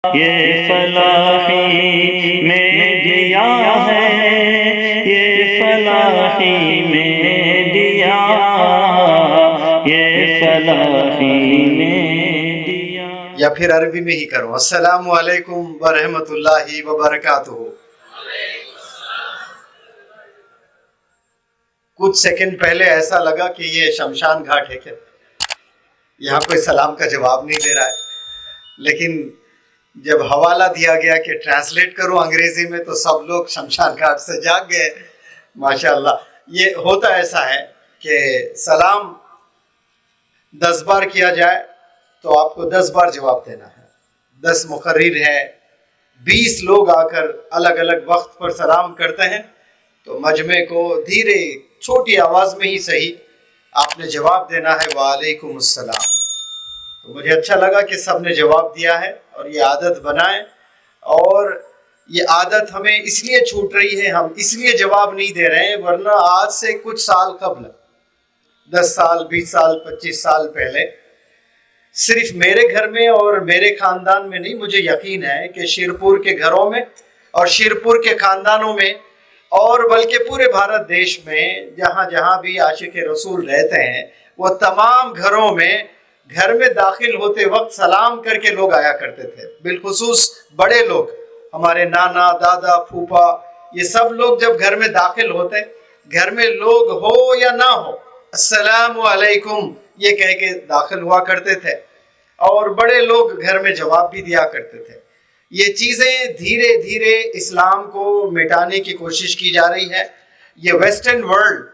یہ فلاحی میں دیا ہے، یہ فلاحی میں دیا، یہ فلاحی میں دیا۔ یا پھر عربی میں ہی کروں، السلام علیکم ورحمۃ اللہ وبرکاتہ۔ کچھ سیکنڈ پہلے ایسا لگا کہ یہ شمشان گھاٹ ہے کیا، یہاں کوئی سلام کا جواب نہیں دے رہا ہے، لیکن جب حوالہ دیا گیا کہ ٹرانسلیٹ کروں انگریزی میں تو سب لوگ شمشان گھاٹ سے جاگ گئے۔ ماشاءاللہ، یہ ہوتا ایسا ہے کہ سلام 10 بار کیا جائے تو آپ کو 10 بار جواب دینا ہے۔ 10 مقرر ہے، 20 لوگ آ کر الگ الگ وقت پر سلام کرتے ہیں تو مجمع کو دھیرے چھوٹی آواز میں ہی صحیح آپ نے جواب دینا ہے، وعلیکم السلام۔ تو مجھے اچھا لگا کہ سب نے جواب دیا ہے، اور یہ عادت بنائیں۔ اور یہ عادت ہمیں اس لیے چھوٹ رہی ہے، ہم اس لیے جواب نہیں دے رہے ہیں، ورنہ آج سے کچھ سال قبل، 10 سال 20 سال 25 سال پہلے، صرف میرے گھر میں اور میرے خاندان میں نہیں، مجھے یقین ہے کہ شیرپور کے گھروں میں اور شیرپور کے خاندانوں میں، اور بلکہ پورے بھارت دیش میں جہاں جہاں بھی عاشق رسول رہتے ہیں، وہ تمام گھروں میں گھر میں داخل ہوتے وقت سلام کر کے لوگ آیا کرتے تھے۔ بالخصوص بڑے لوگ، ہمارے نانا، دادا، پھوپھا، یہ سب لوگ جب گھر میں داخل ہوتے، گھر میں لوگ ہو یا نہ ہو، السلام علیکم یہ کہہ کے داخل ہوا کرتے تھے، اور بڑے لوگ گھر میں جواب بھی دیا کرتے تھے۔ یہ چیزیں دھیرے دھیرے اسلام کو مٹانے کی کوشش کی جا رہی ہے۔ یہ ویسٹرن ورلڈ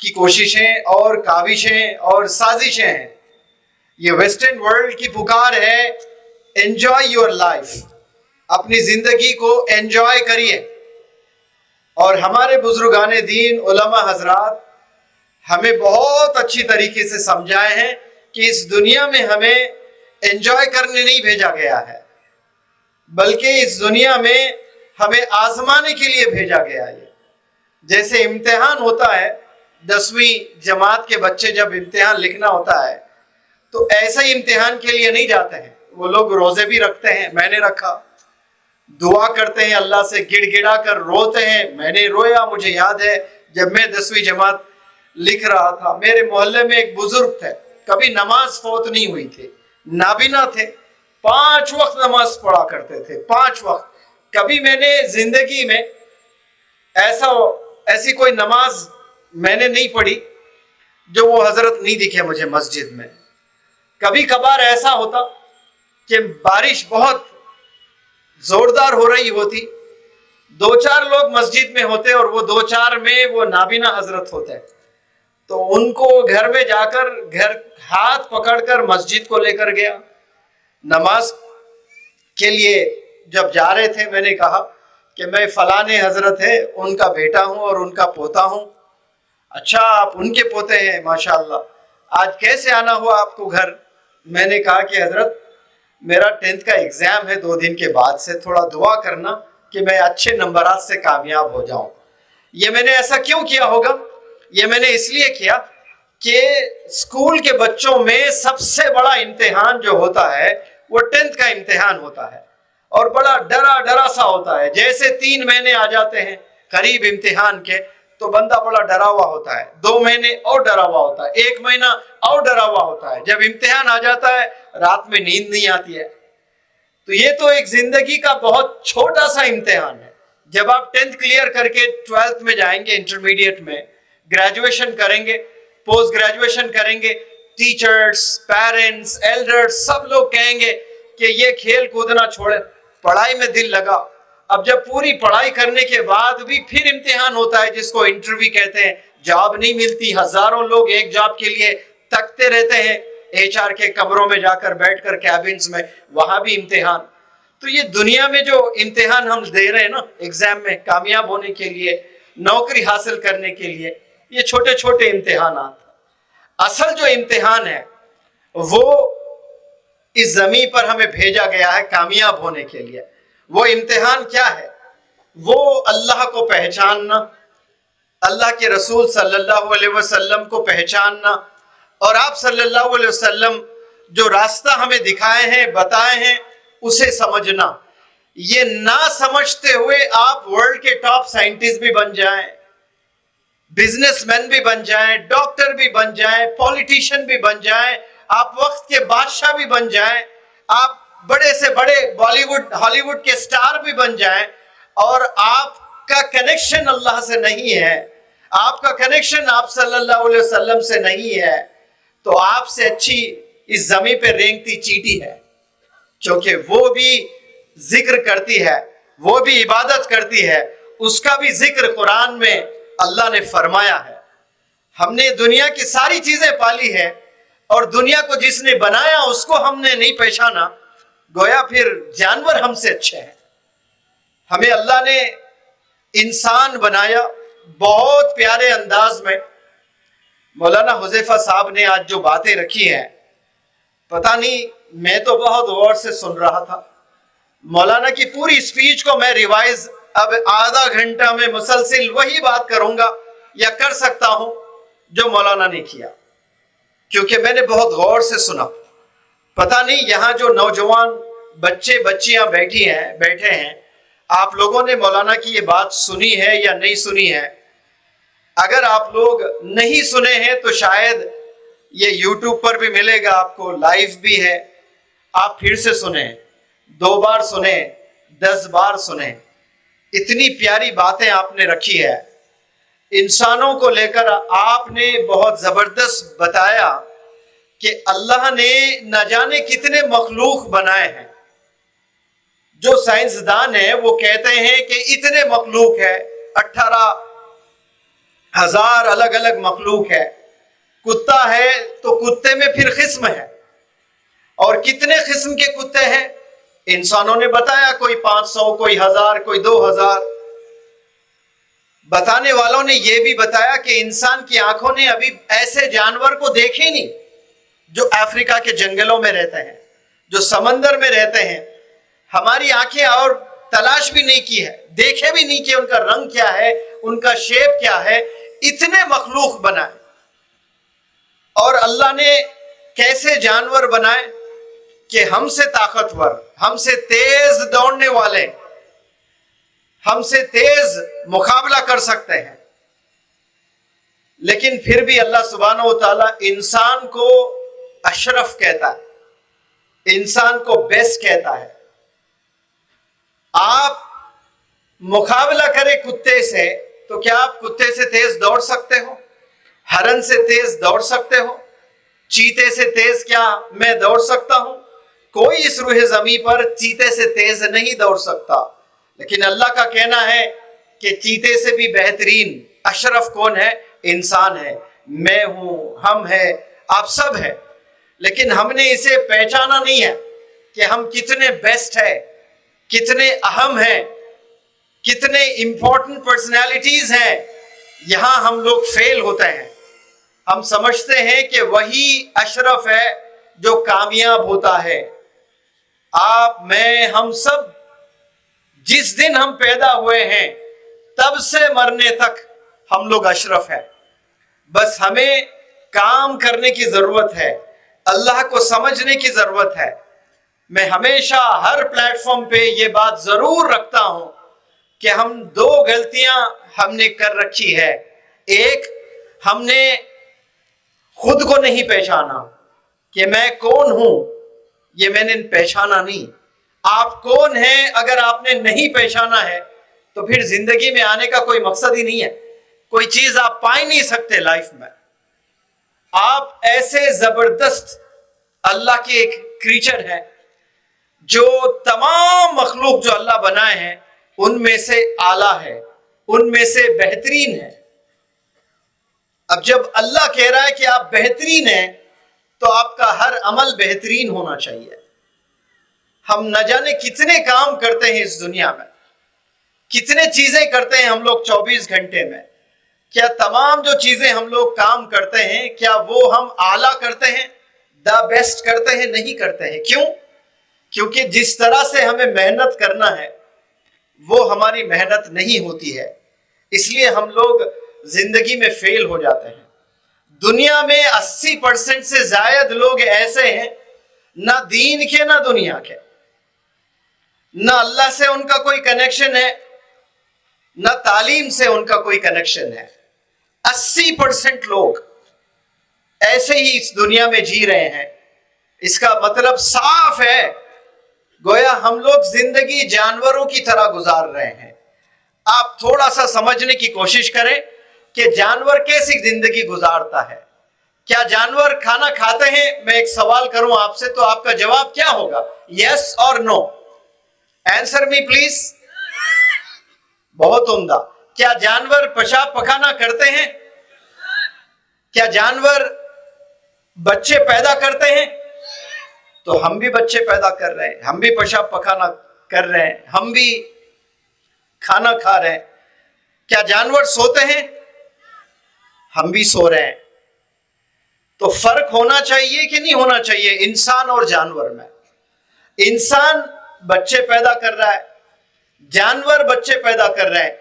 کی کوششیں اور کاوشیں اور سازشیں ہیں۔ یہ ویسٹرن ورلڈ کی پکار ہے، انجوائے یور لائف، اپنی زندگی کو انجوائے کریے۔ اور ہمارے بزرگان دین، علماء حضرات ہمیں بہت اچھی طریقے سے سمجھائے ہیں کہ اس دنیا میں ہمیں انجوائے کرنے نہیں بھیجا گیا ہے، بلکہ اس دنیا میں ہمیں آزمانے کے لیے بھیجا گیا ہے۔ جیسے امتحان ہوتا ہے، 10ویں جماعت کے بچے جب امتحان لکھنا ہوتا ہے تو ایسا ہی امتحان کے لیے نہیں جاتے ہیں، وہ لوگ روزے بھی رکھتے ہیں، میں نے رکھا، دعا کرتے ہیں اللہ سے، گڑ گڑا کر روتے ہیں، میں نے رویا۔ مجھے یاد ہے جب میں 10ویں جماعت لکھ رہا تھا، میرے محلے میں ایک بزرگ تھے، کبھی نماز فوت نہیں ہوئی تھی، نابینا تھے، 5 وقت نماز پڑھا کرتے تھے، 5 وقت۔ کبھی میں نے زندگی میں ایسی کوئی نماز میں نے نہیں پڑھی جو وہ حضرت نہیں دکھے مجھے مسجد میں۔ کبھی کبھار ایسا ہوتا کہ بارش بہت زوردار ہو رہی ہوتی، 2-4 لوگ مسجد میں ہوتے، اور وہ 2-4 میں وہ نابینا حضرت ہوتے، تو ان کو گھر میں جا کر ہاتھ پکڑ کر مسجد کو لے کر گیا۔ نماز کے لیے جب جا رہے تھے، میں نے کہا کہ میں فلانے حضرت ہے، ان کا بیٹا ہوں اور ان کا پوتا ہوں۔ اچھا، آپ ان کے پوتے ہیں، ماشاءاللہ، آج کیسے آنا ہوا آپ کو گھر؟ میں نے کہا کہ حضرت میرا 10th کا ایگزام ہے 2 دن کے بعد سے، تھوڑا دعا کرنا کہ میں اچھے نمبرات سے کامیاب ہو جاؤں۔ یہ میں نے ایسا کیوں کیا ہوگا؟ یہ میں نے اس لیے کیا کہ اسکول کے بچوں میں سب سے بڑا امتحان جو ہوتا ہے وہ 10th کا امتحان ہوتا ہے، اور بڑا ڈرا سا ہوتا ہے۔ جیسے 3 مہینے آ جاتے ہیں قریب امتحان کے تو بندہ بڑا ڈرا ہوا ہوتا ہے، 2 مہینے اور ڈرا ہوا ہوتا ہے، 1 مہینہ اور ڈرا ہوا ہوتا ہے۔ جب امتحان آ جاتا ہے رات میں نیند نہیں آتی ہے۔ تو یہ تو ایک زندگی کا بہت چھوٹا سا امتحان ہے۔ جب آپ 10th کلیئر کر کے 12th میں جائیں گے، انٹرمیڈیٹ میں گریجویشن کریں گے، پوسٹ گریجویشن کریں گے، ٹیچرز، پیرنٹس، ایلڈرز سب لوگ کہیں گے کہ یہ کھیل کودنا چھوڑے، پڑھائی میں دل لگا۔ اب جب پوری پڑھائی کرنے کے بعد بھی پھر امتحان ہوتا ہے جس کو انٹرویو کہتے ہیں، جاب نہیں ملتی، ہزاروں لوگ ایک جاب کے لیے تکتے رہتے ہیں، HR کے کمروں میں جا کر بیٹھ کر کیبنز میں، وہاں بھی امتحان۔ تو یہ دنیا میں جو امتحان ہم دے رہے ہیں نا ایگزام میں، کامیاب ہونے کے لیے، نوکری حاصل کرنے کے لیے، یہ چھوٹے چھوٹے امتحانات۔ اصل جو امتحان ہے وہ اس زمین پر ہمیں بھیجا گیا ہے کامیاب ہونے کے لیے۔ وہ امتحان کیا ہے؟ وہ اللہ کو پہچاننا، اللہ کے رسول صلی اللہ علیہ وسلم کو پہچاننا، اور آپ صلی اللہ علیہ وسلم جو راستہ ہمیں دکھائے ہیں، بتائے ہیں، اسے سمجھنا. یہ نہ سمجھتے ہوئے آپ ورلڈ کے ٹاپ سائنٹسٹ بھی بن جائیں, بزنس مین بھی بن جائیں, ڈاکٹر بھی بن جائیں, پولیٹیشین بھی بن جائیں, آپ وقت کے بادشاہ بھی بن جائیں, آپ بڑے سے بڑے بالی ووڈ ہالی ووڈ کے سٹار بھی بن جائیں, اور آپ کا کنیکشن اللہ سے نہیں ہے, آپ کا کنیکشن آپ صلی اللہ علیہ وسلم سے نہیں ہے, تو آپ سے اچھی اس زمین پہ رینگتی چیٹی ہے. کیونکہ وہ بھی ذکر کرتی ہے, وہ بھی عبادت کرتی ہے, اس کا بھی ذکر قرآن میں اللہ نے فرمایا ہے. ہم نے دنیا کی ساری چیزیں پالی ہے, اور دنیا کو جس نے بنایا اس کو ہم نے نہیں پہچانا, گویا پھر جانور ہم سے اچھے ہیں. ہمیں اللہ نے انسان بنایا بہت پیارے انداز میں. مولانا حذیفہ صاحب نے آج جو باتیں رکھی ہیں, پتہ نہیں, میں تو بہت غور سے سن رہا تھا. مولانا کی پوری سپیچ کو میں ریوائز اب آدھا گھنٹہ میں مسلسل وہی بات کروں گا یا کر سکتا ہوں جو مولانا نے کیا, کیونکہ میں نے بہت غور سے سنا. پتہ نہیں یہاں جو نوجوان بچے بچیاں بیٹھے ہیں, آپ لوگوں نے مولانا کی یہ بات سنی ہے یا نہیں سنی ہے. اگر آپ لوگ نہیں سنے ہیں تو شاید یہ یوٹیوب پر بھی ملے گا آپ کو, لائیو بھی ہے, آپ پھر سے سنیں, 2 بار سنیں, 10 بار سنیں. اتنی پیاری باتیں آپ نے رکھی ہے. انسانوں کو لے کر آپ نے بہت زبردست بتایا کہ اللہ نے نہ جانے کتنے مخلوق بنائے ہیں. جو سائنسدان ہیں وہ کہتے ہیں کہ اتنے مخلوق ہے, 18,000 الگ الگ مخلوق ہے. کتا ہے تو کتے میں پھر قسم ہے, اور کتنے قسم کے کتے ہیں انسانوں نے بتایا, کوئی 500, کوئی 1000, کوئی 2000. بتانے والوں نے یہ بھی بتایا کہ انسان کی آنکھوں نے ابھی ایسے جانور کو دیکھے نہیں جو افریقہ کے جنگلوں میں رہتے ہیں, جو سمندر میں رہتے ہیں. ہماری آنکھیں اور تلاش بھی نہیں کی ہے, دیکھے بھی نہیں کہ ان کا رنگ کیا ہے, ان کا شیپ کیا ہے. اتنے مخلوق بنائے, اور اللہ نے کیسے جانور بنائے کہ ہم سے طاقتور, ہم سے تیز دوڑنے والے, ہم سے تیز مقابلہ کر سکتے ہیں. لیکن پھر بھی اللہ سبحانہ و تعالیٰ انسان کو اشرف کہتا ہے, انسان کو بیسٹ کہتا ہے. آپ مقابلہ کریں کتے سے تو کیا آپ کتے سے تیز دوڑ سکتے ہو؟ ہرن سے تیز دوڑ سکتے ہو؟ چیتے سے تیز کیا میں دوڑ سکتا ہوں؟ کوئی اس روح زمین پر چیتے سے تیز نہیں دوڑ سکتا. لیکن اللہ کا کہنا ہے کہ چیتے سے بھی بہترین اشرف کون ہے؟ انسان ہے. میں ہوں, ہم ہیں, آپ سب ہیں. لیکن ہم نے اسے پہچانا نہیں ہے کہ ہم کتنے بیسٹ ہیں, کتنے اہم ہیں, کتنے امپورٹنٹ پرسنالٹیز ہیں. یہاں ہم لوگ فیل ہوتے ہیں. ہم سمجھتے ہیں کہ وہی اشرف ہے جو کامیاب ہوتا ہے. آپ, میں, ہم سب جس دن ہم پیدا ہوئے ہیں تب سے مرنے تک ہم لوگ اشرف ہیں. بس ہمیں کام کرنے کی ضرورت ہے, اللہ کو سمجھنے کی ضرورت ہے. میں ہمیشہ ہر پلیٹ فارم پہ یہ بات ضرور رکھتا ہوں کہ ہم 2 غلطیاں ہم نے کر رکھی ہے. ایک, ہم نے خود کو نہیں پہچانا کہ میں کون ہوں. یہ میں نے پہچانا نہیں. آپ کون ہیں اگر آپ نے نہیں پہچانا ہے تو پھر زندگی میں آنے کا کوئی مقصد ہی نہیں ہے. کوئی چیز آپ پا ہی نہیں سکتے لائف میں. آپ ایسے زبردست اللہ کے ایک کریچر ہے جو تمام مخلوق جو اللہ بنائے ہیں ان میں سے اعلیٰ ہے, ان میں سے بہترین ہے. اب جب اللہ کہہ رہا ہے کہ آپ بہترین ہیں تو آپ کا ہر عمل بہترین ہونا چاہیے. ہم نہ جانے کتنے کام کرتے ہیں اس دنیا میں, کتنے چیزیں کرتے ہیں ہم لوگ 24 گھنٹے میں. کیا تمام جو چیزیں ہم لوگ کام کرتے ہیں کیا وہ ہم اعلیٰ کرتے ہیں, دا بیسٹ کرتے ہیں؟ نہیں کرتے ہیں. کیوں؟ کیونکہ جس طرح سے ہمیں محنت کرنا ہے وہ ہماری محنت نہیں ہوتی ہے. اس لیے ہم لوگ زندگی میں فیل ہو جاتے ہیں. دنیا میں 80% سے زائد لوگ ایسے ہیں نہ دین کے نہ دنیا کے. نہ اللہ سے ان کا کوئی کنیکشن ہے، نہ تعلیم سے ان کا کوئی کنیکشن ہے۔ 80% لوگ ایسے ہی اس دنیا میں جی رہے ہیں۔ اس کا مطلب صاف ہے، گویا ہم لوگ زندگی جانوروں کی طرح گزار رہے ہیں۔ آپ تھوڑا سا سمجھنے کی کوشش کریں کہ جانور کیسی زندگی گزارتا ہے۔ کیا جانور کھانا کھاتے ہیں؟ میں ایک سوال کروں آپ سے تو آپ کا جواب کیا ہوگا؟ یس اور نو؟ Answer me please. بہت عمدہ۔ کیا جانور پیشاب پخانہ کرتے ہیں؟ کیا جانور بچے پیدا کرتے ہیں؟ تو ہم بھی بچے پیدا کر رہے ہیں، ہم بھی پیشاب پخانہ کر رہے ہیں، ہم بھی کھانا کھا رہے ہیں۔ کیا جانور سوتے ہیں؟ ہم بھی سو رہے ہیں۔ تو فرق ہونا چاہیے کہ نہیں ہونا چاہیے انسان اور جانور میں؟ انسان بچے پیدا کر رہا ہے، جانور بچے پیدا کر رہے ہیں،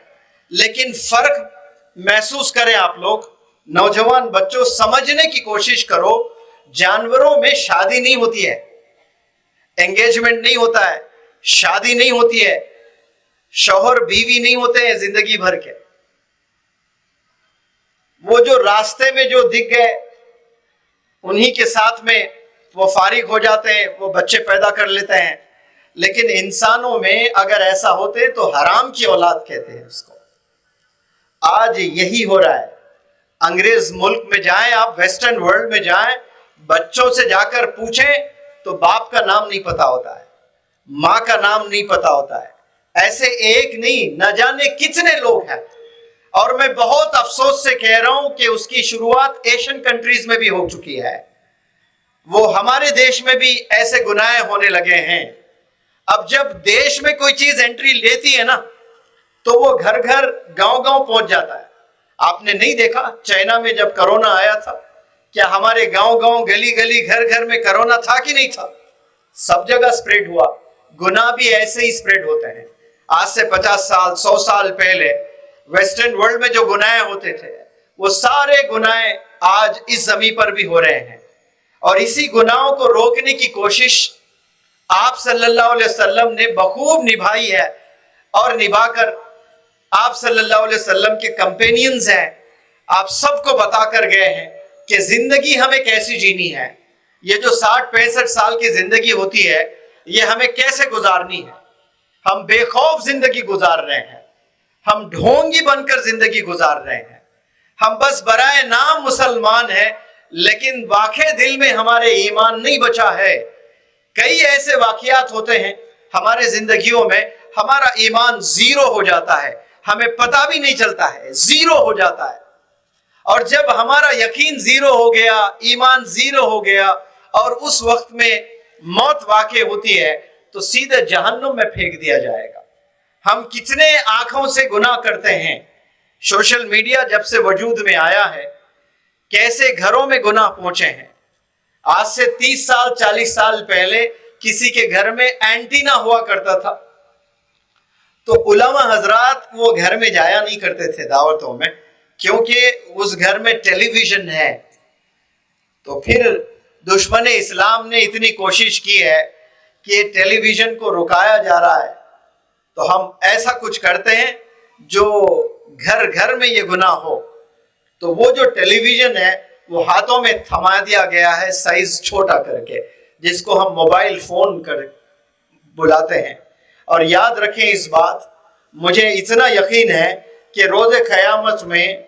لیکن فرق محسوس کریں آپ لوگ، نوجوان بچوں سمجھنے کی کوشش کرو۔ جانوروں میں شادی نہیں ہوتی ہے، انگیجمنٹ نہیں ہوتا ہے، شادی نہیں ہوتی ہے، شوہر بیوی نہیں ہوتے ہیں زندگی بھر کے۔ وہ جو راستے میں جو دکھ گئے انہی کے ساتھ میں وہ فارغ ہو جاتے ہیں، وہ بچے پیدا کر لیتے ہیں۔ لیکن انسانوں میں اگر ایسا ہوتے تو حرام کی اولاد کہتے ہیں اس کو۔ آج یہی ہو رہا ہے۔ انگریز ملک میں جائیں آپ، ویسٹرن ورلڈ میں جائیں، بچوں سے جا کر پوچھیں تو باپ کا نام نہیں پتا ہوتا ہے، ماں کا نام نہیں پتا ہوتا ہے۔ ایسے ایک نہیں، نہ جانے کتنے لوگ ہیں۔ اور میں بہت افسوس سے کہہ رہا ہوں کہ اس کی شروعات ایشین کنٹریز میں بھی ہو چکی ہے۔ وہ ہمارے دیش میں بھی ایسے گناہ ہونے لگے ہیں۔ اب جب دیش میں کوئی چیز انٹری لیتی ہے نا تو وہ گھر گھر گاؤں گاؤں پہنچ جاتا ہے۔ آپ نے نہیں دیکھا چائنا میں جب کرونا آیا تھا، کیا ہمارے گاؤں گاؤں گلی گلی گھر گھر میں کرونا تھا کہ نہیں تھا؟ سب جگہ سپریڈ ہوا۔ گناہ بھی ایسے ہی سپریڈ ہوتے ہیں۔ آج سے 50 سال 100 سال پہلے ویسٹرن ورلڈ میں جو گناہ ہوتے تھے وہ سارے گناہ آج اس زمین پر بھی ہو رہے ہیں۔ اور اسی گناہوں کو روکنے کی کوشش آپ صلی اللہ علیہ وسلم نے بخوب نبھائی ہے، اور نبھا کر آپ صلی اللہ علیہ وسلم کے کمپینینز ہیں، آپ سب کو بتا کر گئے ہیں کہ زندگی ہمیں کیسی جینی ہے۔ یہ جو 60-65 سال کی زندگی ہوتی ہے یہ ہمیں کیسے گزارنی ہے۔ ہم بے خوف زندگی گزار رہے ہیں، ہم ڈھونگی بن کر زندگی گزار رہے ہیں، ہم بس برائے نام مسلمان ہیں لیکن واقع دل میں ہمارے ایمان نہیں بچا ہے۔ کئی ایسے واقعات ہوتے ہیں ہمارے زندگیوں میں ہمارا ایمان زیرو ہو جاتا ہے، ہمیں پتہ بھی نہیں چلتا ہے، زیرو ہو جاتا ہے۔ اور جب ہمارا یقین زیرو ہو گیا، ایمان زیرو ہو گیا اور اس وقت میں موت واقع ہوتی ہے تو سیدھے جہنم میں پھینک دیا جائے گا۔ ہم کتنے آنکھوں سے گناہ کرتے ہیں۔ سوشل میڈیا جب سے وجود میں آیا ہے کیسے گھروں میں گناہ پہنچے ہیں۔ آج سے 30 سال 40 سال پہلے کسی کے گھر میں اینٹینا ہوا کرتا تھا تو علماء حضرات وہ گھر میں جایا نہیں کرتے تھے دعوتوں میں، کیونکہ اس گھر میں ٹیلی ویژن ہے۔ تو پھر دشمن اسلام نے اتنی کوشش کی ہے کہ ٹیلی ویژن کو رکایا جا رہا ہے، تو ہم ایسا کچھ کرتے ہیں جو گھر گھر میں یہ گناہ ہو۔ تو وہ جو ٹیلی ویژن ہے وہ ہاتھوں میں تھما دیا گیا ہے سائز چھوٹا کر کے، جس کو ہم موبائل فون کر بلاتے ہیں۔ اور یاد رکھیں اس بات، مجھے اتنا یقین ہے کہ روز قیامت میں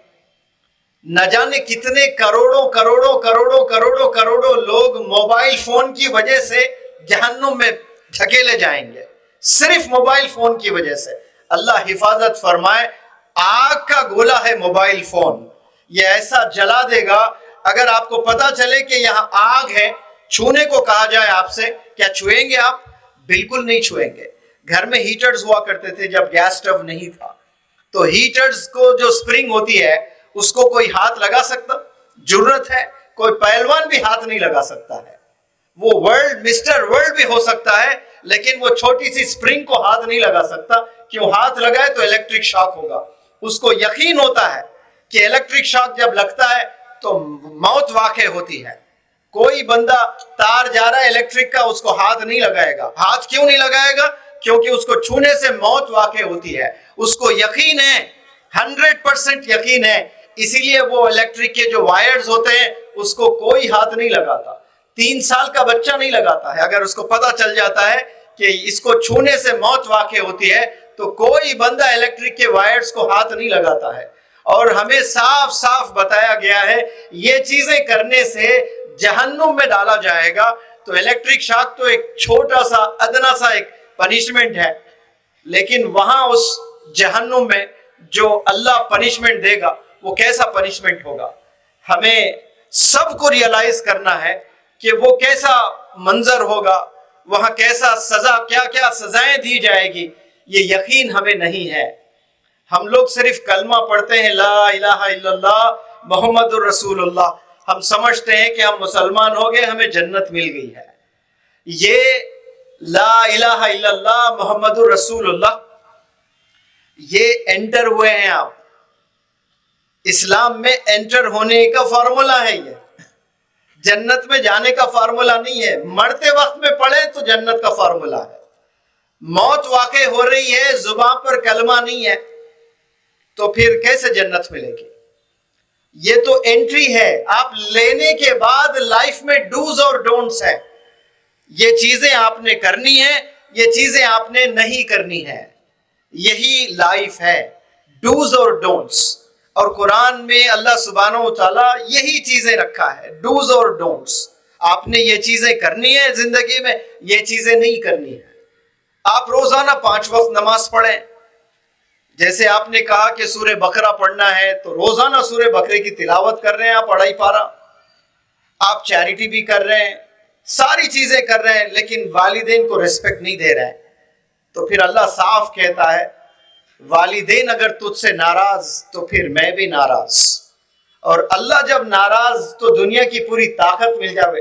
نہ جانے کتنے کروڑوں کروڑوں کروڑوں کروڑوں کروڑوں لوگ موبائل فون کی وجہ سے جہنم میں دھکیلے جائیں گے، صرف موبائل فون کی وجہ سے۔ اللہ حفاظت فرمائے۔ آگ کا گولا ہے موبائل فون، یہ ایسا جلا دے گا۔ اگر آپ کو پتا چلے کہ یہاں آگ ہے، چھونے کو کہا جائے آپ سے، کیا چھوئیں گے آپ؟ بالکل نہیں چھوئیں گے۔ گھر میں ہیٹرز ہوا کرتے تھے جب گیس سٹو نہیں تھا، تو ہیٹرز کو جو سپرنگ ہوتی ہے اس کو کوئی ہاتھ لگا سکتا؟ جرت ہے؟ کوئی پہلوان بھی ہاتھ نہیں لگا سکتا ہے۔ وہ ورلڈ مسٹر ورلڈ بھی ہو سکتا ہے لیکن وہ چھوٹی سی سپرنگ کو ہاتھ نہیں لگا سکتا، کیوں؟ ہاتھ لگائے تو الیکٹرک شاک ہوگا۔ اس کو یقین ہوتا ہے کہ الیکٹرک شاک جب لگتا ہے تو موت واقع ہوتی ہے۔ کوئی بندہ تار جا رہا ہے الیکٹرک کا، اس کو ہاتھ نہیں لگائے گا۔ ہاتھ کیوں نہیں لگائے گا؟ کیونکہ اس کو چھونے سے موت واقع ہوتی ہے، اس کو یقین ہے، 100% یقین ہے، اسی لیے وہ الیکٹرک کے جو وائرز ہوتے ہیں اس کو کوئی ہاتھ نہیں لگاتا، 3 سال کا بچہ نہیں لگاتا ہے۔ اگر اس کو پتہ چل جاتا ہے کہ اس کو چھونے سے موت واقع ہوتی ہے تو کوئی بندہ الیکٹرک کے وائرز کو ہاتھ نہیں لگاتا ہے۔ اور ہمیں صاف صاف بتایا گیا ہے یہ چیزیں کرنے سے جہنم میں ڈالا جائے گا۔ تو الیکٹرک شاک تو ایک چھوٹا سا ادنا سا ایک پنشمنٹ ہے، لیکن وہاں اس جہنم میں جو اللہ پنشمنٹ دے گا وہ کیسا پنشمنٹ ہوگا، ہمیں سب کو ریئلائز کرنا ہے کہ وہ کیسا منظر ہوگا، وہاں کیسا سزا، کیا کیا سزائیں دی جائے گی، یہ یقین ہمیں نہیں ہے۔ ہم لوگ صرف کلمہ پڑھتے ہیں لا الہ الا اللہ محمد الرسول اللہ، ہم سمجھتے ہیں کہ ہم مسلمان ہو گئے، ہمیں جنت مل گئی ہے۔ یہ لا الہ الا اللہ محمد الرسول اللہ، یہ انٹر ہوئے ہیں آپ، اسلام میں انٹر ہونے کا فارمولا ہے، یہ جنت میں جانے کا فارمولا نہیں ہے۔ مرتے وقت میں پڑھے تو جنت کا فارمولا ہے، موت واقع ہو رہی ہے زبان پر کلمہ نہیں ہے تو پھر کیسے جنت ملے گی؟ یہ تو انٹری ہے، آپ لینے کے بعد لائف میں ڈوز اور ڈونٹس ہیں، یہ چیزیں آپ نے کرنی ہیں، یہ چیزیں آپ نے نہیں کرنی ہیں، یہی لائف ہے، ڈوز اور ڈونٹس۔ اور قرآن میں اللہ سبحانہ و تعالیٰ یہی چیزیں رکھا ہے، ڈوز اور ڈونٹس۔ آپ نے یہ چیزیں کرنی ہے زندگی میں، یہ چیزیں نہیں کرنی ہے۔ آپ روزانہ 5 وقت نماز پڑھیں، جیسے آپ نے کہا کہ سورہ بقرہ پڑھنا ہے تو روزانہ سورہ بقرے کی تلاوت کر رہے ہیں آپ 2.5 پارہ، آپ چیریٹی بھی کر رہے ہیں، ساری چیزیں کر رہے ہیں، لیکن والدین کو ریسپیکٹ نہیں دے رہے ہیں، تو پھر اللہ صاف کہتا ہے والدین اگر تجھ سے ناراض تو پھر میں بھی ناراض۔ اور اللہ جب ناراض تو دنیا کی پوری طاقت مل جاوے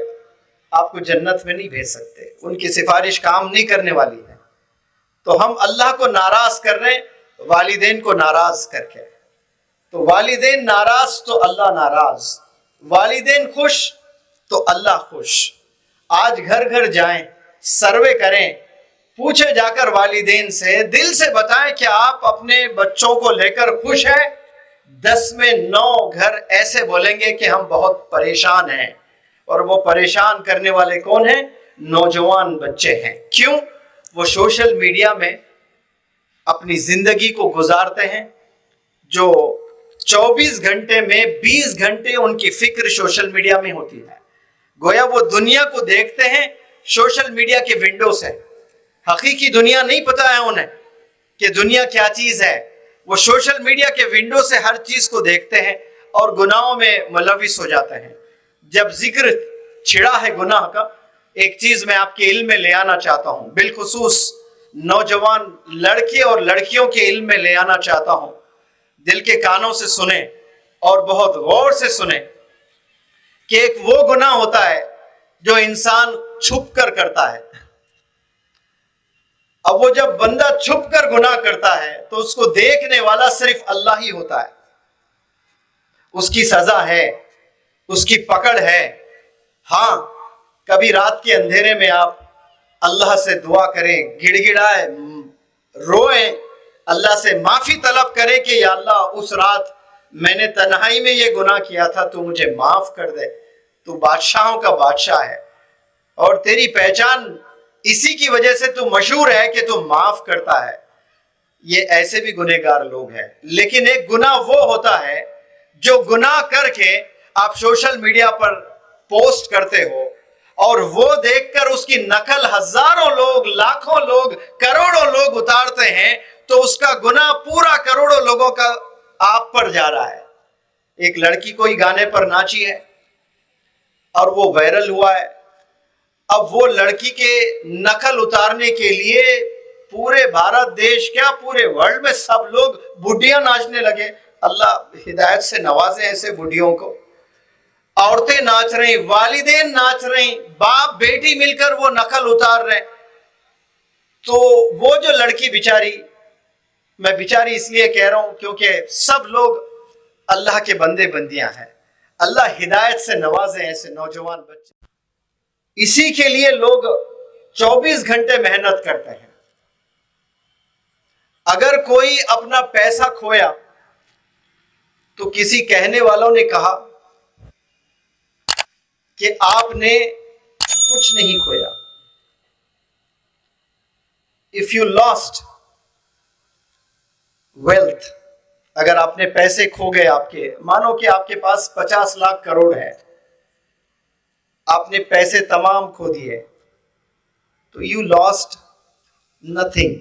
آپ کو جنت میں نہیں بھیج سکتے، ان کی سفارش کام نہیں کرنے والی ہے۔ تو ہم اللہ کو ناراض کر رہے ہیں والدین کو ناراض کر کے، تو والدین ناراض تو اللہ ناراض، والدین خوش تو اللہ خوش۔ آج گھر گھر جائیں، سروے کریں، پوچھے جا کر والدین سے، دل سے بتائیں کہ آپ اپنے بچوں کو لے کر خوش ہیں؟ 10 میں 9 گھر ایسے بولیں گے کہ ہم بہت پریشان ہیں، اور وہ پریشان کرنے والے کون ہیں؟ نوجوان بچے ہیں۔ کیوں؟ وہ سوشل میڈیا میں اپنی زندگی کو گزارتے ہیں، جو 24 گھنٹے میں 20 گھنٹے ان کی فکر سوشل میڈیا میں ہوتی ہے، گویا وہ دنیا کو دیکھتے ہیں سوشل میڈیا کے ونڈو سے، حقیقی دنیا نہیں پتا ہے انہیں کہ دنیا کیا چیز ہے، وہ سوشل میڈیا کے ونڈو سے ہر چیز کو دیکھتے ہیں اور گناہوں میں ملوث ہو جاتے ہیں۔ جب ذکر چھڑا ہے گناہ کا، ایک چیز میں آپ کے علم میں لے آنا چاہتا ہوں، بالخصوص نوجوان لڑکے اور لڑکیوں کے علم میں لے آنا چاہتا ہوں، دل کے کانوں سے سنیں اور بہت غور سے سنیں کہ ایک وہ گناہ ہوتا ہے جو انسان چھپ کر کرتا ہے۔ اب وہ جب بندہ چھپ کر گناہ کرتا ہے تو اس کو دیکھنے والا صرف اللہ ہی ہوتا ہے، اس کی سزا ہے، اس کی پکڑ ہے۔ ہاں، کبھی رات کے اندھیرے میں آپ اللہ سے دعا کریں، گڑ گڑائیں، روئیں، اللہ سے معافی طلب کریں کہ یا اللہ اس رات میں نے تنہائی میں یہ گناہ کیا تھا، تو مجھے معاف کر دے، تو بادشاہوں کا بادشاہ ہے اور تیری پہچان اسی کی وجہ سے تو مشہور ہے کہ تو معاف کرتا ہے۔ یہ ایسے بھی گنہگار لوگ ہیں، لیکن ایک گناہ وہ ہوتا ہے جو گناہ کر کے آپ سوشل میڈیا پر پوسٹ کرتے ہو اور وہ دیکھ کر اس کی نقل ہزاروں لوگ، لاکھوں لوگ، کروڑوں لوگ اتارتے ہیں، تو اس کا گناہ پورا کروڑوں لوگوں کا آپ پر جا رہا ہے۔ ایک لڑکی کوئی گانے پر ناچی ہے اور وہ وائرل ہوا ہے، اب وہ لڑکی کے نقل اتارنے کے لیے پورے بھارت دیش کیا پورے ورلڈ میں سب لوگ بڈھیاں ناچنے لگے۔ اللہ ہدایت سے نوازے ایسے بڈھیوں کو۔ عورتیں ناچ رہی، والدین ناچ رہی، باپ بیٹی مل کر وہ نقل اتار رہے، تو وہ جو لڑکی بیچاری، میں بیچاری اس لیے کہہ رہا ہوں کیونکہ سب لوگ اللہ کے بندے بندیاں ہیں، اللہ ہدایت سے نوازے ایسے نوجوان بچے۔ اسی کے لیے لوگ 24 گھنٹے محنت کرتے ہیں، کوئی اپنا پیسہ کھویا تو کسی کہنے والوں نے کہا کہ آپ نے کچھ نہیں کھویا. If you lost wealth, اگر آپ نے پیسے کھو گئے آپ کے، مانو کہ آپ کے پاس 50 لاکھ کروڑ ہے، آپ نے پیسے تمام کھو دیے، تو you lost nothing.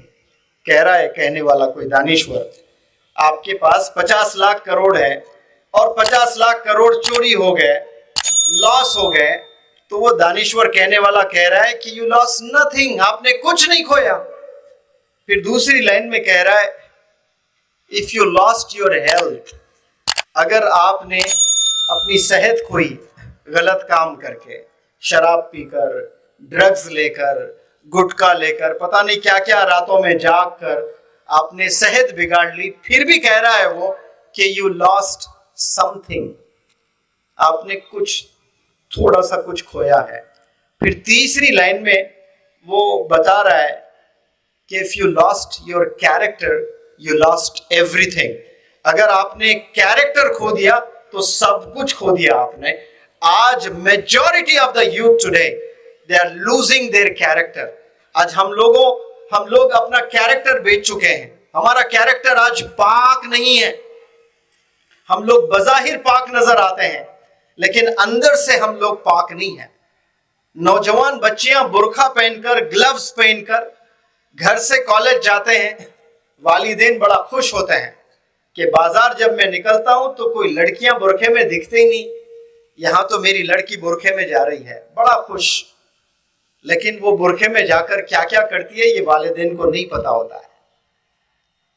کہہ رہا ہے کہنے والا کوئی دانشور، آپ کے پاس 50 لاکھ کروڑ ہے اور 50 لاکھ کروڑ چوری ہو گئے، لاس ہو گئے، تو وہ دانشور کہنے والا کہہ رہا ہے کہ you lost nothing، آپ نے کچھ نہیں کھویا. پھر دوسری لائن میں کہہ رہا ہے if you lost your health، اگر آپ نے اپنی صحت کھوئی غلط کام کر کے، شراب پی کر، ڈرگز لے کر، گٹکا لے کر، پتہ نہیں کیا کیا راتوں میں جاگ کر آپ نے صحت بگاڑ لی، پھر بھی کہہ رہا ہے وہ کہ you lost something، آپ نے کچھ تھوڑا سا کچھ کھویا ہے. پھر تیسری لائن میں وہ بتا رہا ہے کہ if you lost your character you lost everything، اگر آپ نے کیریکٹر کھو دیا تو سب کچھ کھو دیا آپ نے. آج majority of the youth today they are losing their character. آج ہم لوگ اپنا کیریکٹر بیچ چکے ہیں. ہمارا کیریکٹر آج پاک نہیں ہے. ہم لوگ بظاہر پاک نظر آتے ہیں لیکن اندر سے ہم لوگ پاک نہیں ہیں. نوجوان بچیاں برقع پہن کر، گلوز پہن کر گھر سے کالج جاتے ہیں. والدین بڑا خوش ہوتے ہیں کہ بازار جب میں نکلتا ہوں تو کوئی لڑکیاں برقعے میں دکھتے ہی نہیں، یہاں تو میری لڑکی برقعے میں جا رہی ہے، بڑا خوش. لیکن وہ برقعے میں جا کر کیا کیا کرتی ہے یہ والدین کو نہیں پتا ہوتا ہے.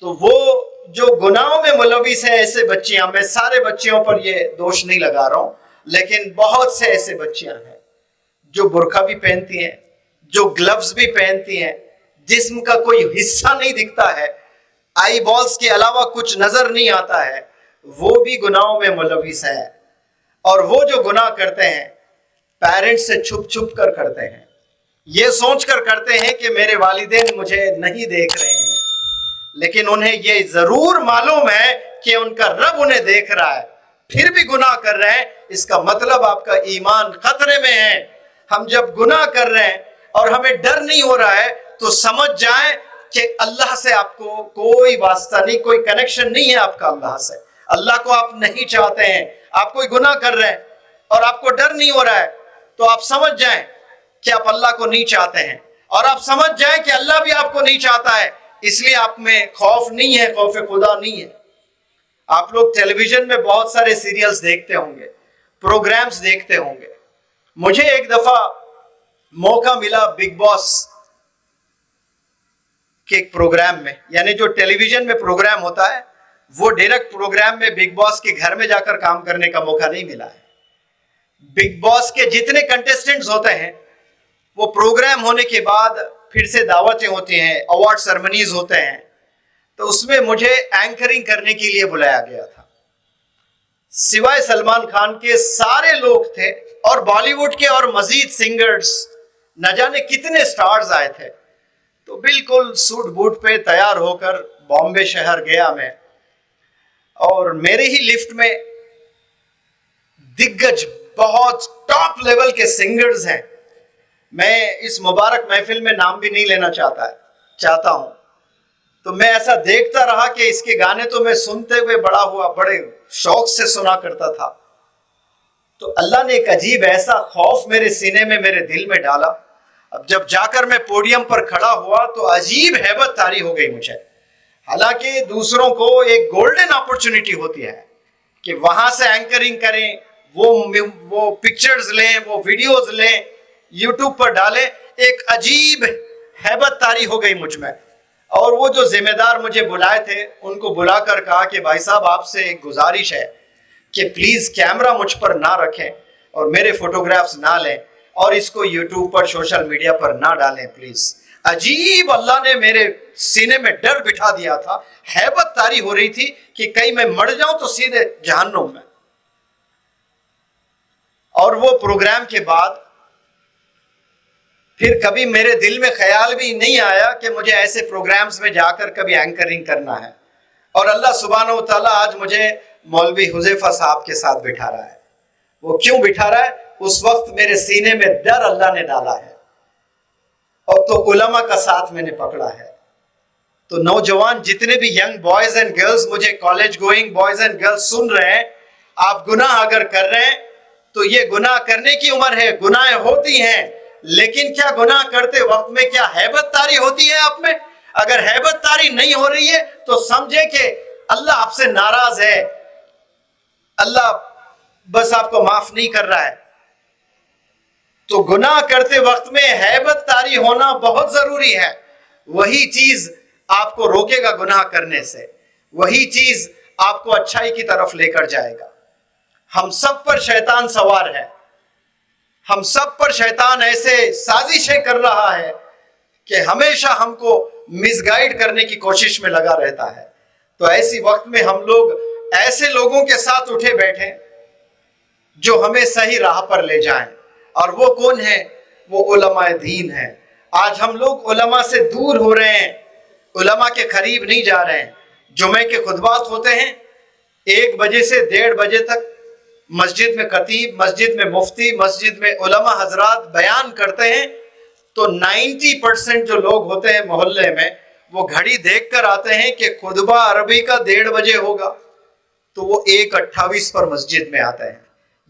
تو وہ جو گناہوں میں ملوث ہیں ایسے بچیاں، میں سارے بچیوں پر یہ دوش نہیں لگا رہا ہوں، لیکن بہت سے ایسے بچیاں ہیں جو برقع بھی پہنتی ہیں، جو گلوز بھی پہنتی ہیں، جسم کا کوئی حصہ نہیں دکھتا ہے، آئی بالز کے علاوہ کچھ نظر نہیں آتا ہے، وہ بھی گناہوں میں ملوث ہے. اور وہ جو گناہ کرتے ہیں پیرنٹس سے چھپ چھپ کر کرتے ہیں، یہ سوچ کر کرتے ہیں کہ میرے والدین مجھے نہیں دیکھ رہے ہیں، لیکن انہیں یہ ضرور معلوم ہے کہ ان کا رب انہیں دیکھ رہا ہے، پھر بھی گناہ کر رہے ہیں. اس کا مطلب آپ کا ایمان خطرے میں ہے. ہم جب گناہ کر رہے ہیں اور ہمیں ڈر نہیں ہو رہا ہے تو سمجھ جائیں کہ اللہ سے آپ کو کوئی واسطہ نہیں، کوئی کنیکشن نہیں ہے آپ کا اللہ سے. اللہ کو آپ نہیں چاہتے ہیں. آپ کوئی گناہ کر رہے ہیں اور آپ کو ڈر نہیں ہو رہا ہے تو آپ سمجھ جائیں کہ آپ اللہ کو نہیں چاہتے ہیں، اور آپ سمجھ جائیں کہ اللہ بھی آپ کو نہیں چاہتا ہے. اس لیے آپ میں خوف نہیں ہے، خوف خدا نہیں ہے. آپ لوگ ٹیلی ویژن میں بہت سارے سیریلز دیکھتے ہوں گے، پروگرامز دیکھتے ہوں گے. مجھے ایک دفعہ موقع ملا بگ باس کے ایک پروگرام میں، یعنی جو ٹیلی ویژن میں پروگرام ہوتا ہے وہ ڈائریکٹ پروگرام میں بگ باس کے گھر میں جا کر کام کرنے کا موقع نہیں ملا ہے. بگ باس کے جتنے کنٹیسٹنٹس ہوتے ہیں وہ پروگرام ہونے کے بعد پھر سے دعوتیں ہوتی ہیں، ایوارڈ سرمنیز ہوتے ہیں، تو اس میں مجھے اینکرنگ کرنے کے لیے بلایا گیا تھا. سوائے سلمان خان کے سارے لوگ تھے، اور بالی ووڈ کے اور مزید سنگرز، نہ جانے کتنے سٹارز آئے تھے. تو بالکل سوٹ بوٹ پہ تیار ہو کر بامبے شہر گیا میں، اور میرے ہی لفٹ میں دگج بہت ٹاپ لیول کے سنگرز ہیں. میں اس مبارک محفل میں نام بھی نہیں لینا چاہتا ہوں. تو میں ایسا دیکھتا رہا کہ اس کے گانے تو میں سنتے ہوئے بڑا ہوا، بڑے شوق سے سنا کرتا تھا. تو اللہ نے ایک عجیب ایسا خوف میرے سینے میں، میرے دل میں ڈالا. اب جب جا کر میں پوڈیم پر کھڑا ہوا تو عجیب ہیبت طاری ہو گئی مجھے. حالانکہ دوسروں کو ایک گولڈن اپرچونٹی ہوتی ہے کہ وہاں سے اینکرنگ کریں، وہ پکچرز لیں، وہ ویڈیوز لیں، یوٹیوب پر ڈالیں. ایک عجیب ہیبت طاری ہو گئی مجھ میں. اور وہ جو ذمہ دار مجھے بلائے تھے ان کو بلا کر کہا کہ بھائی صاحب آپ سے ایک گزارش ہے کہ پلیز کیمرہ مجھ پر نہ رکھیں اور میرے فوٹوگرافز نہ لیں اور اس کو یوٹیوب پر، سوشل میڈیا پر نہ ڈالیں پلیز. عجیب اللہ نے میرے سینے میں ڈر بٹھا دیا تھا. ہیبت طاری ہو رہی تھی کہ کہیں میں مر جاؤں تو سیدھے جہنم میں. اور وہ پروگرام کے بعد پھر کبھی میرے دل میں خیال بھی نہیں آیا کہ مجھے ایسے پروگرامز میں جا کر کبھی اینکرنگ کرنا ہے. اور اللہ سبحانہ و تعالیٰ آج مجھے مولوی حذیفہ صاحب کے ساتھ بٹھا رہا ہے. وہ کیوں بٹھا رہا ہے؟ اس وقت میرے سینے میں ڈر اللہ نے ڈالا ہے، اور تو علماء کا ساتھ میں نے پکڑا ہے. تو نوجوان جتنے بھی ینگ بوائز اینڈ گرلز، مجھے college going boys and girls سن رہے ہیں، آپ گناہ اگر کر رہے ہیں تو یہ گناہ کرنے کی عمر ہے. گناہ ہوتی ہیں، لیکن کیا گناہ کرتے وقت میں کیا ہیبت طاری ہوتی ہے آپ میں؟ اگر ہیبت طاری نہیں ہو رہی ہے تو سمجھے کہ اللہ آپ سے ناراض ہے، اللہ بس آپ کو معاف نہیں کر رہا ہے. تو گناہ کرتے وقت میں ہیبت طاری ہونا بہت ضروری ہے. وہی چیز آپ کو روکے گا گناہ کرنے سے، وہی چیز آپ کو اچھائی کی طرف لے کر جائے گا. ہم سب پر شیطان سوار ہے، ہم سب پر شیطان ایسے سازشیں کر رہا ہے کہ ہمیشہ ہم کو مس گائیڈ کرنے کی کوشش میں لگا رہتا ہے. تو ایسی وقت میں ہم لوگ ایسے لوگوں کے ساتھ اٹھے بیٹھیں جو ہمیں صحیح راہ پر لے جائیں. اور وہ کون ہیں؟ وہ علماء دین ہیں. آج ہم لوگ علماء سے دور ہو رہے ہیں، علماء کے قریب نہیں جا رہے ہیں. جمعے کے خطبات ہوتے ہیں 1 بجے سے 1:30 بجے تک، مسجد میں خطیب، مسجد میں مفتی، مسجد میں علماء حضرات بیان کرتے ہیں. تو 90% جو لوگ ہوتے ہیں محلے میں، وہ گھڑی دیکھ کر آتے ہیں کہ خطبہ عربی کا 1:30 بجے ہوگا، تو وہ 1:28 پر مسجد میں آتے ہیں.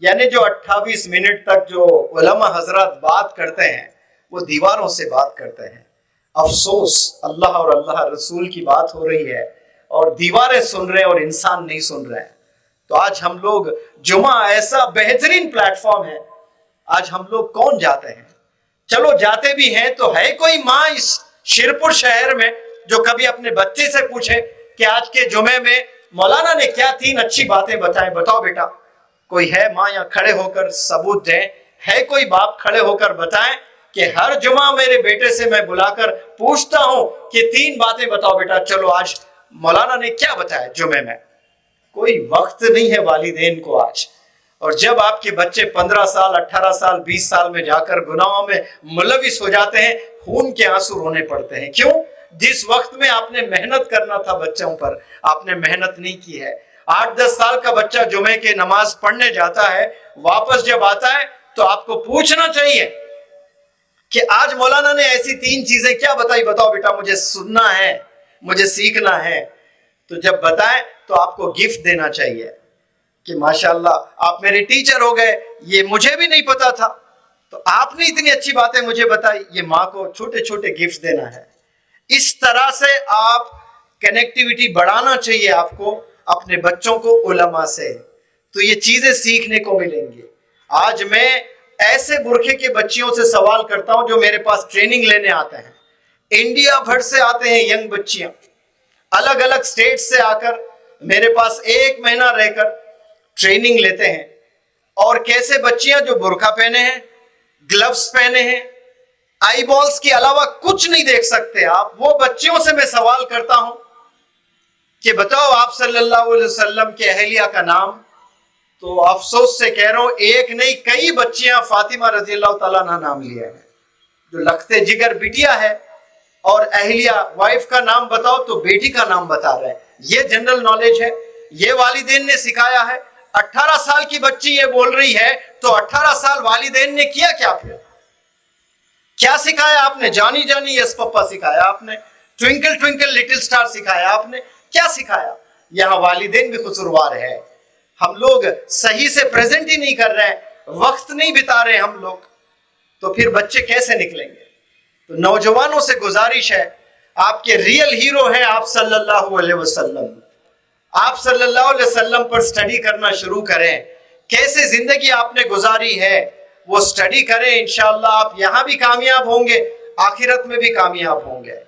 یعنی جو 28 منٹ تک جو علماء حضرات بات کرتے ہیں وہ دیواروں سے بات کرتے ہیں. افسوس، اللہ اور اللہ رسول کی بات ہو رہی ہے اور دیواریں سن رہے ہیں اور انسان نہیں سن رہے ہیں. تو آج ہم لوگ، جمعہ ایسا بہترین پلیٹ فارم ہے، آج ہم لوگ کون جاتے ہیں؟ چلو جاتے بھی ہیں تو ہے کوئی ماں اس شیرپور شہر میں جو کبھی اپنے بچے سے پوچھے کہ آج کے جمعے میں مولانا نے کیا 3 اچھی باتیں بتائیں؟ بتاؤ بیٹا. کوئی ہے ماں؟ یا کھڑے ہو کر ثبوت دیں. ہے کوئی باپ کھڑے ہو کر بتائیں کہ ہر جمعہ میرے بیٹے سے میں بلا کر پوچھتا ہوں کہ 3 باتیں بتاؤ بیٹا، چلو آج مولانا نے کیا بتایا جمعے میں؟ کوئی وقت نہیں ہے والدین کو آج. اور جب آپ کے بچے 15 سال 18 سال 20 سال میں جا کر گناہوں میں ملوث ہو جاتے ہیں، خون کے آنسو رونے پڑتے ہیں. کیوں؟ جس وقت میں آپ نے محنت کرنا تھا بچوں پر، آپ نے محنت نہیں کی ہے. 8-10 سال کا بچہ جمعے کے نماز پڑھنے جاتا ہے، واپس جب آتا ہے تو آپ کو پوچھنا چاہیے کہ آج مولانا نے ایسی 3 چیزیں کیا بتائی؟ بتاؤ بیٹا، مجھے سننا ہے، مجھے سیکھنا ہے. تو جب بتائیں تو آپ کو گفٹ دینا چاہیے کہ ماشاءاللہ آپ میرے ٹیچر ہو گئے، یہ مجھے بھی نہیں پتا تھا، تو آپ نے اتنی اچھی باتیں مجھے بتائی. یہ ماں کو چھوٹے چھوٹے گفٹ دینا ہے. اس طرح سے آپ کنیکٹیویٹی بڑھانا چاہیے آپ کو اپنے بچوں کو علماء سے، تو یہ چیزیں سیکھنے کو ملیں گی. آج میں ایسے برکھے کے بچیوں سے سوال کرتا ہوں جو میرے پاس ٹریننگ لینے آتے ہیں. انڈیا بھر سے آتے ہیں ینگ بچیاں، الگ الگ سٹیٹ سے آ کر میرے پاس 1 مہینہ رہ کر ٹریننگ لیتے ہیں. اور کیسے بچیاں جو برقع پہنے ہیں، گلوز پہنے ہیں، آئی بالز کے علاوہ کچھ نہیں دیکھ سکتے آپ. وہ بچیوں سے میں سوال کرتا ہوں کہ بتاؤ آپ صلی اللہ علیہ وسلم کے اہلیہ کا نام. تو افسوس سے کہہ رہا ہوں، ایک نہیں کئی بچیاں فاطمہ رضی اللہ تعالیٰ عنہ نام لیا ہے، جو لخت جگر بٹیا ہے. اور اہلیہ وائف کا نام بتاؤ تو بیٹی کا نام بتا رہے ہیں. یہ جنرل نالج ہے، یہ والدین نے سکھایا ہے. 18 سال کی بچی یہ بول رہی ہے تو 18 سال والدین نے کیا کیا؟ پھر کیا سکھایا آپ نے؟ جانی جانی یس پپا سکھایا آپ نے، ٹوئنکل ٹوئنکل لٹل سٹار سکھایا آپ نے، کیا سکھایا؟ یہاں والدین بھی قصوروار ہے. ہم لوگ صحیح سے پریزنٹ ہی نہیں کر رہے ہیں، وقت نہیں بتا رہے ہم لوگ، تو پھر بچے کیسے نکلیں گے؟ تو نوجوانوں سے گزارش ہے، آپ کے ریئل ہیرو ہیں آپ صلی اللہ علیہ وسلم. آپ صلی اللہ علیہ وسلم پر سٹڈی کرنا شروع کریں. کیسے زندگی آپ نے گزاری ہے وہ سٹڈی کریں. انشاءاللہ آپ یہاں بھی کامیاب ہوں گے، آخرت میں بھی کامیاب ہوں گے.